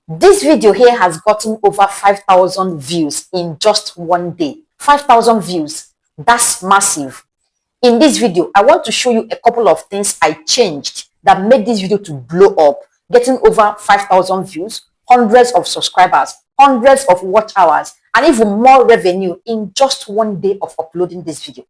This video here has gotten over 5,000 views in just one day. 5,000 views. That's massive. In this video, I want to show you a couple of things I changed that made this video to blow up, getting over 5,000 views, hundreds of subscribers, hundreds of watch hours, and even more revenue in just one day of uploading this video.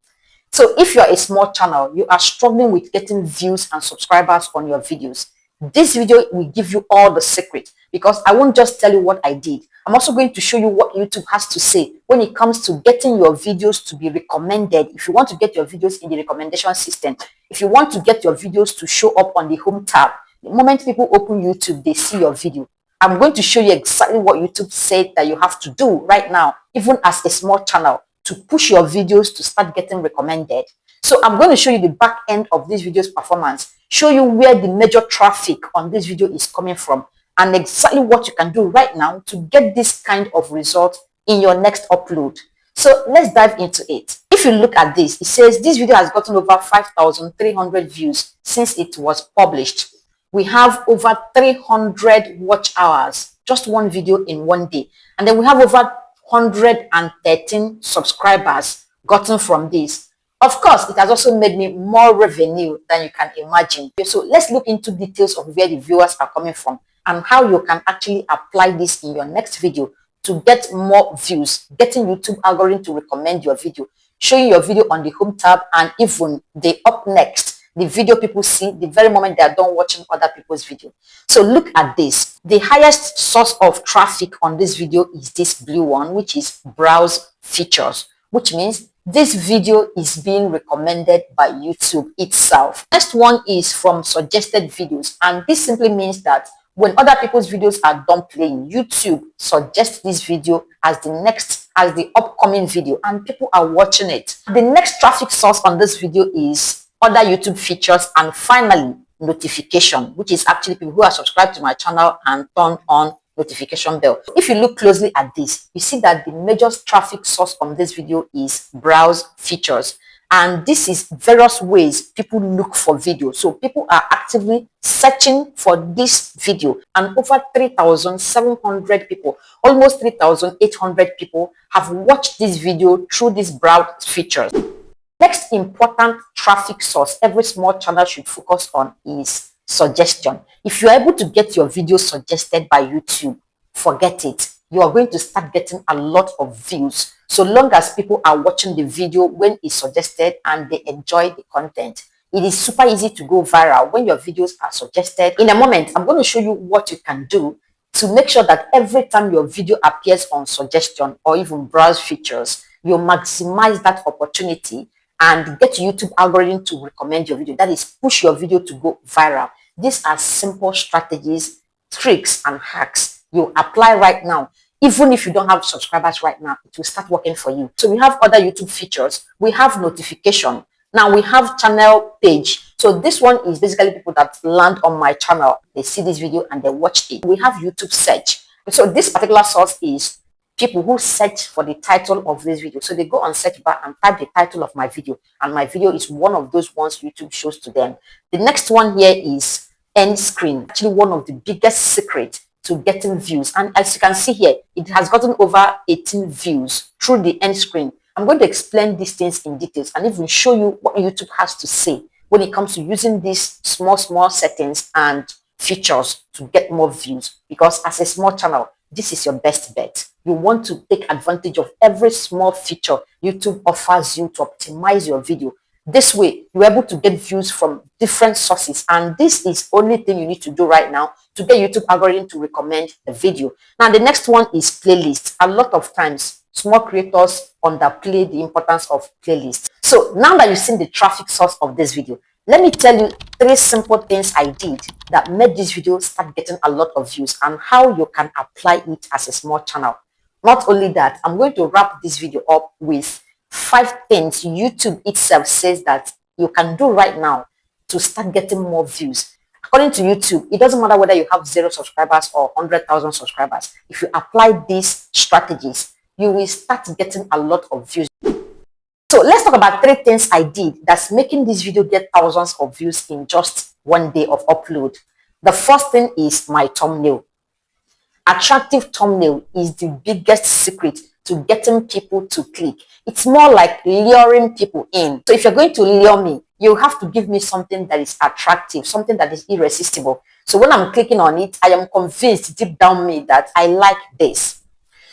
So if you're a small channel, you are struggling with getting views and subscribers on your videos, this video will give you all the secret, because I won't just tell you what I did. I'm also going to show you what YouTube has to say when it comes to getting your videos to be recommended. If you want to get your videos in the recommendation system, if you want to get your videos to show up on the home tab, the moment people open YouTube, they see your video. I'm going to show you exactly what YouTube said that you have to do right now, even as a small channel, to push your videos to start getting recommended. So I'm going to show you the back end of this video's performance, show you where the major traffic on this video is coming from, and exactly what you can do right now to get this kind of result in your next upload. So let's dive into it. If you look at this, it says this video has gotten over 5,300 views since it was published. We have over 300 watch hours, just one video in one day. And then we have over 113 subscribers gotten from this. Of course, it has also made me more revenue than you can imagine. So let's look into details of where the viewers are coming from and how you can actually apply this in your next video to get more views, getting YouTube algorithm to recommend your video, showing your video on the home tab, and even the up next, the video people see the very moment they are done watching other people's video. So look at this. The highest source of traffic on this video is this blue one, which is browse features, which means this video is being recommended by YouTube itself. Next one is from suggested videos, and this simply means that when other people's videos are done playing, YouTube suggests this video as the upcoming video, and people are watching it. The next traffic source on this video is other YouTube features, and finally notification, which is actually people who are subscribed to my channel and turn on notification bell. If you look closely at this, you see that the major traffic source on this video is browse features, and this is various ways people look for video. So people are actively searching for this video, and over 3,700 people, almost 3,800 people have watched this video through these browse features. Next important traffic source every small channel should focus on is suggestion. If you're able to get your video suggested by YouTube, forget it. You are going to start getting a lot of views, so long as people are watching the video when it's suggested and they enjoy the content. It is super easy to go viral when your videos are suggested. In a moment, I'm going to show you what you can do to make sure that every time your video appears on suggestion or even browse features, you maximize that opportunity and get YouTube algorithm to recommend your video. That is, push your video to go viral. These are simple strategies, tricks, and hacks you apply right now. Even if you don't have subscribers right now, it will start working for you. So we have other YouTube features. We have notification. Now we have channel page. So this one is basically people that land on my channel. They see this video and they watch it. We have YouTube search. So this particular source is people who search for the title of this video. So they go on search bar and type the title of my video, and my video is one of those ones YouTube shows to them. The next one here is end screen, actually one of the biggest secrets to getting views. And as you can see here, it has gotten over 18 views through the end screen. I'm going to explain these things in details and even show you what YouTube has to say when it comes to using these small settings and features to get more views, because as a small channel, this is your best bet. You want to take advantage of every small feature YouTube offers you to optimize your video. This way, you're able to get views from different sources, and this is the only thing you need to do right now to get YouTube algorithm to recommend the video. Now, the next one is playlists. A lot of times, small creators underplay the importance of playlists. So now that you've seen the traffic source of this video, let me tell you 3 simple things I did that made this video start getting a lot of views, and how you can apply it as a small channel. Not only that, I'm going to wrap this video up with 5 things YouTube itself says that you can do right now to start getting more views. According to YouTube, it doesn't matter whether you have 0 subscribers or 100,000 subscribers. If you apply these strategies, you will start getting a lot of views. So let's talk about 3 things I did that's making this video get thousands of views in just one day of upload. The first thing is my thumbnail. Attractive thumbnail is the biggest secret to getting people to click. It's more like luring people in. So if you're going to lure me, you have to give me something that is attractive, something that is irresistible. So when I'm clicking on it, I am convinced deep down me that I like this.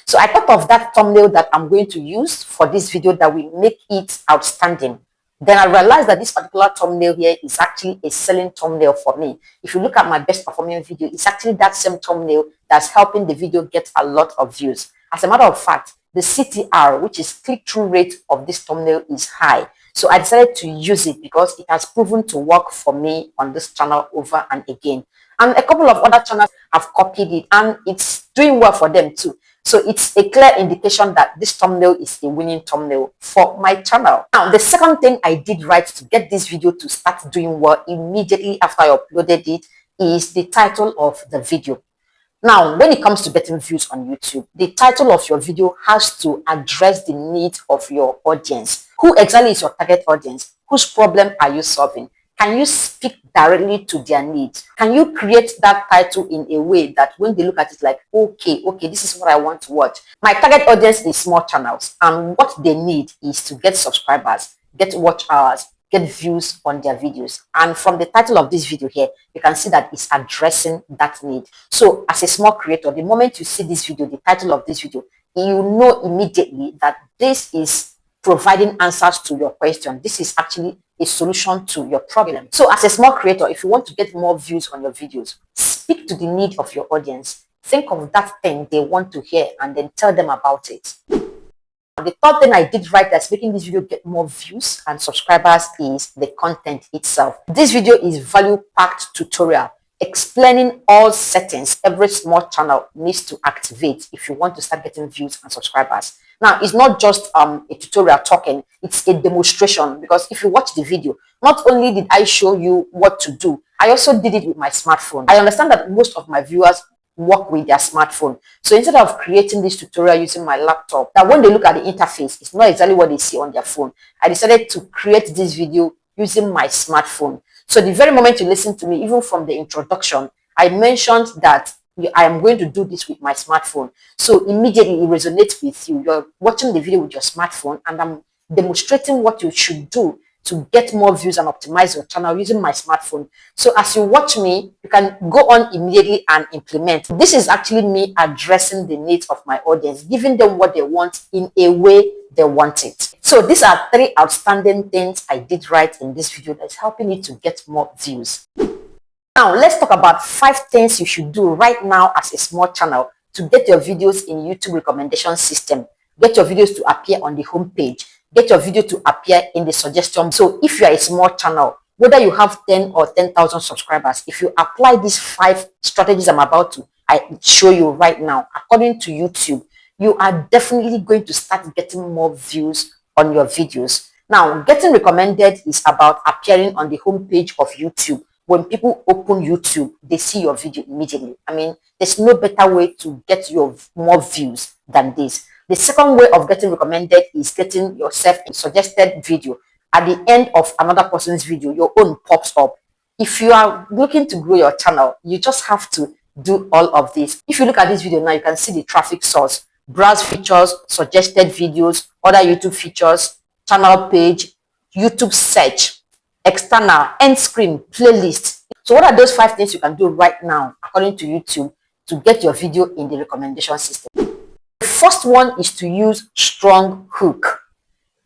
So I thought of that thumbnail that I'm going to use for this video that will make it outstanding. Then I realized that this particular thumbnail here is actually a selling thumbnail for me. If you look at my best performing video, it's actually that same thumbnail that's helping the video get a lot of views. As a matter of fact, the CTR, which is click-through rate of this thumbnail, is high. So I decided to use it because it has proven to work for me on this channel over and again. And a couple of other channels have copied it and it's doing well for them too. So it's a clear indication that this thumbnail is a winning thumbnail for my channel. Now, the second thing I did right to get this video to start doing well immediately after I uploaded it is the title of the video. Now, when it comes to getting views on YouTube, the title of your video has to address the needs of your audience. Who exactly is your target audience? Whose problem are you solving? Can you speak directly to their needs? Can you create that title in a way that when they look at it like, okay, this is what I want to watch. My target audience is small channels, and what they need is to get subscribers, get watch hours, get views on their videos. And from the title of this video here, you can see that it's addressing that need. So as a small creator, the moment you see this video, the title of this video, you know immediately that this is providing answers to your question. This is actually a solution to your problem. So as a small creator, if you want to get more views on your videos, speak to the need of your audience. Think of that thing they want to hear and then tell them about it. The third thing I did right that's making this video get more views and subscribers is the content itself. This video is value-packed tutorial explaining all settings every small channel needs to activate if you want to start getting views and subscribers. Now, it's not just a tutorial talking, it's a demonstration, because if you watch the video, not only did I show you what to do, I also did it with my smartphone. I understand that most of my viewers work with their smartphone. So instead of creating this tutorial using my laptop, that when they look at the interface, it's not exactly what they see on their phone. I decided to create this video using my smartphone. So the very moment you listen to me, even from the introduction, I mentioned that I am going to do this with my smartphone. So immediately it resonates with you. You're watching the video with your smartphone and I'm demonstrating what you should do to get more views and optimize your channel using my smartphone. So as you watch me, you can go on immediately and implement. This is actually me addressing the needs of my audience, giving them what they want in a way they want it. So these are 3 outstanding things I did right in this video that's helping me to get more views. Now, let's talk about 5 things you should do right now as a small channel to get your videos in YouTube recommendation system. Get your videos to appear on the home page. Get your video to appear in the suggestion. So if you are a small channel, whether you have 10 or 10,000 subscribers, if you apply these 5 strategies I'm about to show you right now, according to YouTube, you are definitely going to start getting more views on your videos. Now, getting recommended is about appearing on the home page of YouTube. When people open YouTube, they see your video immediately. I mean, there's no better way to get your more views than this. The second way of getting recommended is getting yourself a suggested video. At the end of another person's video, your own pops up. If you are looking to grow your channel, you just have to do all of this. If you look at this video now, you can see the traffic source, browse features, suggested videos, other YouTube features, channel page, YouTube search, external, end screen, playlist. So what are those 5 things you can do right now, according to YouTube, to get your video in the recommendation system? The first one is to use strong hook.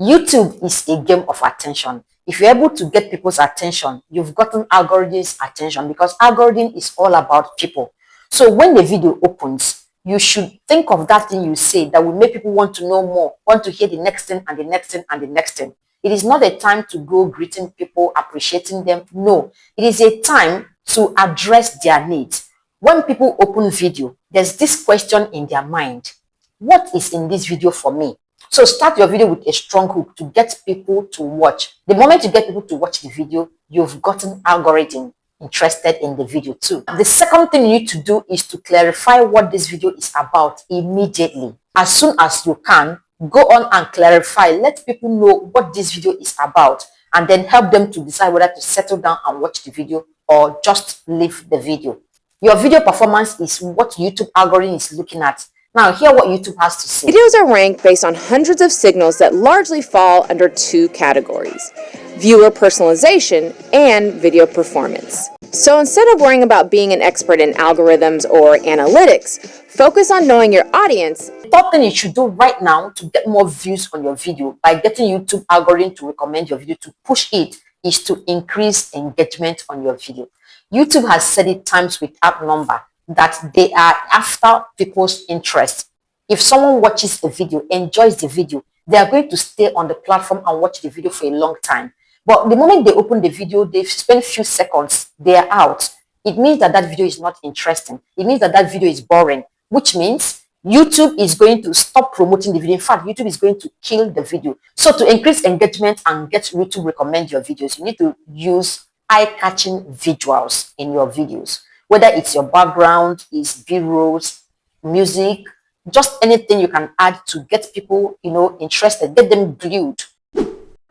YouTube is a game of attention. If you're able to get people's attention, you've gotten algorithm's attention, because algorithm is all about people. So when the video opens, you should think of that thing you say that will make people want to know more, want to hear the next thing and the next thing and the next thing. It is not a time to go greeting people, appreciating them. No, it is a time to address their needs. When people open video, there's this question in their mind: what is in this video for me? So start your video with a strong hook to get people to watch. The moment you get people to watch the video, you've gotten algorithm interested in the video too. The second thing you need to do is to clarify what this video is about immediately. As soon as you can, go on and clarify. Let people know what this video is about, and then help them to decide whether to settle down and watch the video or just leave the video. Your video performance is what YouTube algorithm is looking at. Now, hear what YouTube has to say. Videos are ranked based on hundreds of signals that largely fall under two categories: viewer personalization and video performance. So instead of worrying about being an expert in algorithms or analytics, focus on knowing your audience. The third thing you should do right now to get more views on your video by getting YouTube algorithm to recommend your video, to push it, is to increase engagement on your video. YouTube has said it times without number that they are after people's interest. If someone watches a video, enjoys the video, they are going to stay on the platform and watch the video for a long time. But the moment they open the video, they spend few seconds, they are out. It means that that video is not interesting. It means that that video is boring, which means YouTube is going to stop promoting the video. In fact, YouTube is going to kill the video. So to increase engagement and get YouTube to recommend your videos, you need to use eye-catching visuals in your videos. Whether it's your background, is B-rolls, music, just anything you can add to get people, interested, get them glued.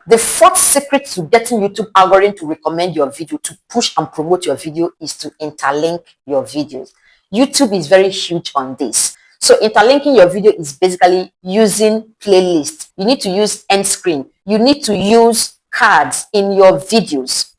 The fourth secret to getting YouTube algorithm to recommend your video, to push and promote your video, is to interlink your videos. YouTube is very huge on this. So interlinking your video is basically using playlists. You need to use end screen. You need to use cards in your videos.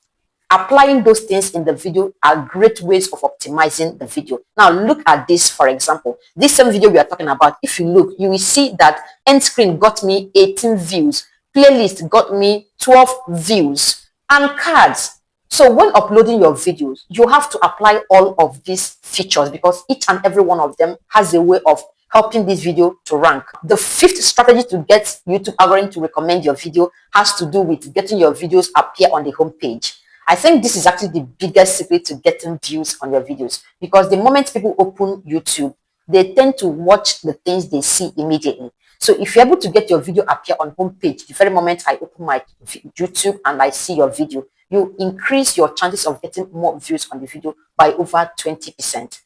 Applying those things in the video are great ways of optimizing the video. Now look at this, for example. This same video we are talking about, if you look, you will see that end screen got me 18 views. Playlist got me 12 views, and cards. So when uploading your videos, you have to apply all of these features because each and every one of them has a way of helping this video to rank. The fifth strategy to get YouTube algorithm to recommend your video has to do with getting your videos appear on the homepage. I think this is actually the biggest secret to getting views on your videos, because the moment people open YouTube, they tend to watch the things they see immediately. So if you're able to get your video appear on homepage the very moment I open my YouTube and I see your video, you increase your chances of getting more views on the video by over 20%.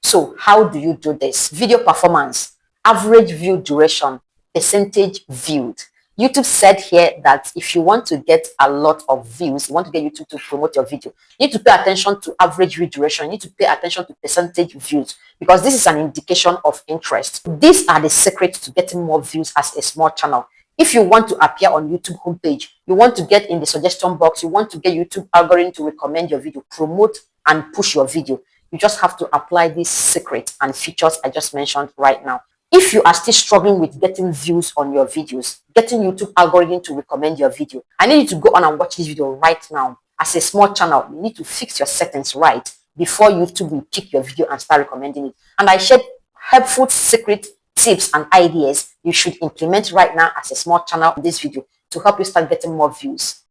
So how do you do this? Video performance, average view duration, percentage viewed. YouTube said here that if you want to get a lot of views, you want to get YouTube to promote your video, you need to pay attention to average view duration, you need to pay attention to percentage views, because this is an indication of interest. These are the secrets to getting more views as a small channel. If you want to appear on YouTube homepage, you want to get in the suggestion box, you want to get YouTube algorithm to recommend your video, promote and push your video, you just have to apply these secrets and features I just mentioned right now. If you are still struggling with getting views on your videos, getting YouTube algorithm to recommend your video, I need you to go on and watch this video right now. As a small channel, you need to fix your settings right before YouTube will pick your video and start recommending it. And I shared helpful secret tips and ideas you should implement right now as a small channel in this video to help you start getting more views.